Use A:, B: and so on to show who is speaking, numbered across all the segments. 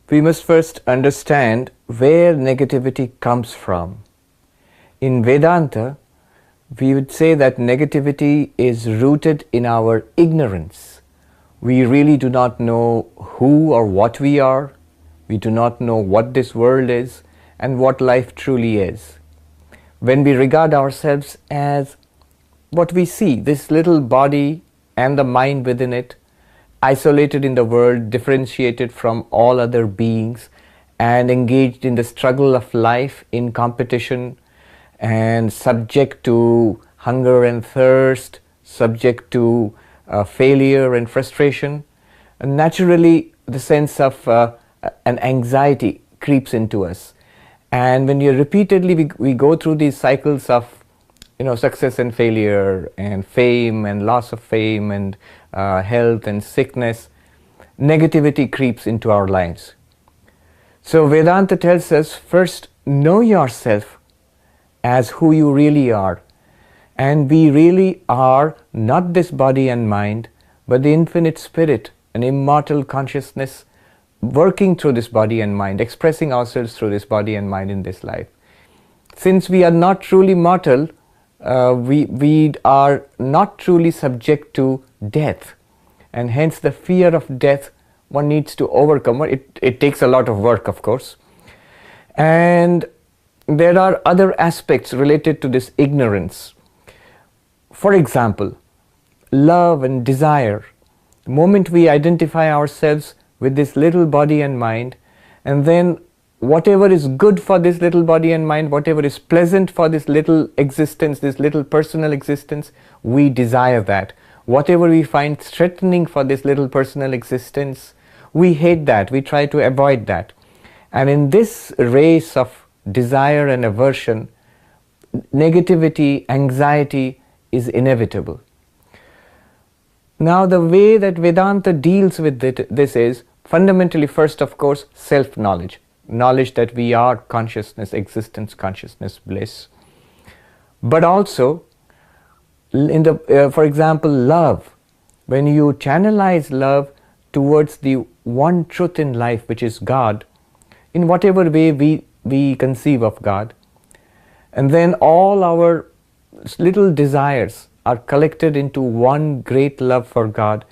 A: We must first understand where negativity comes from. In Vedanta, we would say that negativity is rooted in our ignorance. We really do not know who or what we are. We do not know what this world is and what life truly is. When we regard ourselves as what we see, this little body and the mind within it, isolated in the world, differentiated from all other beings, and engaged in the struggle of life in competition, and subject to hunger and thirst, subject to failure and frustration, and naturally the sense of an anxiety creeps into us. And when we go through these cycles of success and failure and fame and loss of fame and health and sickness, negativity creeps into our lives. So Vedanta tells us, first know yourself as who you really are. And we really are not this body and mind, but the infinite spirit, an immortal consciousness working through this body and mind, expressing ourselves through this body and mind in this life. Since we are not truly mortal, we are not truly subject to death, and hence the fear of death one needs to overcome. It takes a lot of work, of course, and there are other aspects related to this ignorance. For example, love and desire. The moment we identify ourselves with this little body and mind, and then whatever is good for this little body and mind, whatever is pleasant for this little existence, this little personal existence, we desire that. Whatever we find threatening for this little personal existence, we hate that, we try to avoid that. And in this race of desire and aversion, negativity, anxiety is inevitable. Now the way that Vedanta deals with this is fundamentally, first of course, self-knowledge. Knowledge that we are consciousness, existence, consciousness, bliss. But also, for example, love. When you channelize love towards the one truth in life, which is God, in whatever way we conceive of God, and then all our little desires are collected into one great love for God,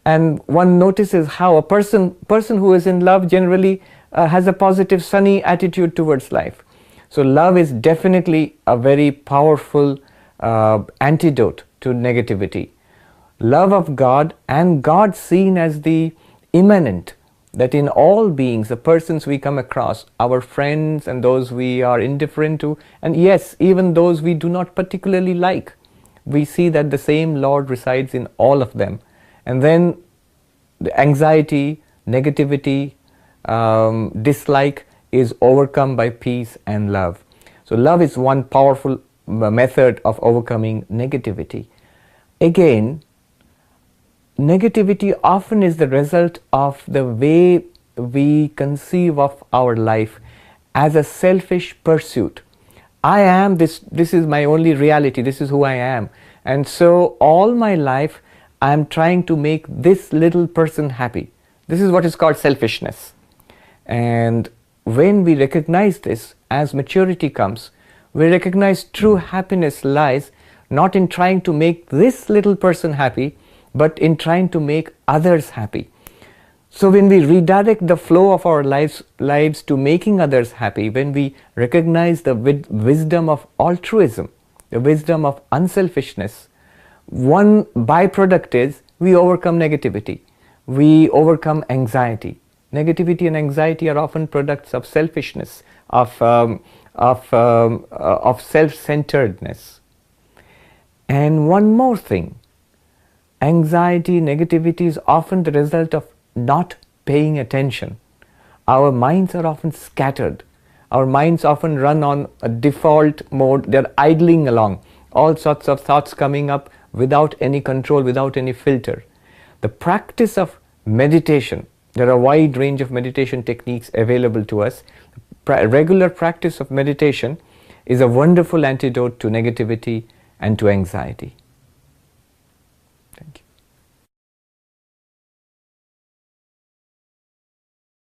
A: and one notices how a person who is in love generally has a positive, sunny attitude towards life. So love is definitely a very powerful antidote to negativity. Love of God, and God seen as the immanent, that in all beings, the persons we come across, our friends and those we are indifferent to, and yes, even those we do not particularly like, we see that the same Lord resides in all of them. And then the anxiety, negativity, dislike is overcome by peace and love. So love is one powerful method of overcoming negativity. Again, negativity often is the result of the way we conceive of our life as a selfish pursuit. I am this is my only reality, this is who I am, and so all my life I am trying to make this little person happy. This is what is called selfishness. And when we recognize this, as maturity comes, we recognize true happiness lies not in trying to make this little person happy, but in trying to make others happy. So when we redirect the flow of our lives to making others happy, when we recognize the wisdom of altruism, the wisdom of unselfishness, one byproduct is we overcome negativity, we overcome anxiety. Negativity and anxiety are often products of selfishness, of self-centeredness. And one more thing, anxiety, negativity is often the result of not paying attention. Our minds are often scattered. Our minds often run on a default mode. They're idling along, all sorts of thoughts coming up without any control, without any filter. The practice of meditation, there are a wide range of meditation techniques available to us. Regular practice of meditation is a wonderful antidote to negativity and to anxiety. Thank you.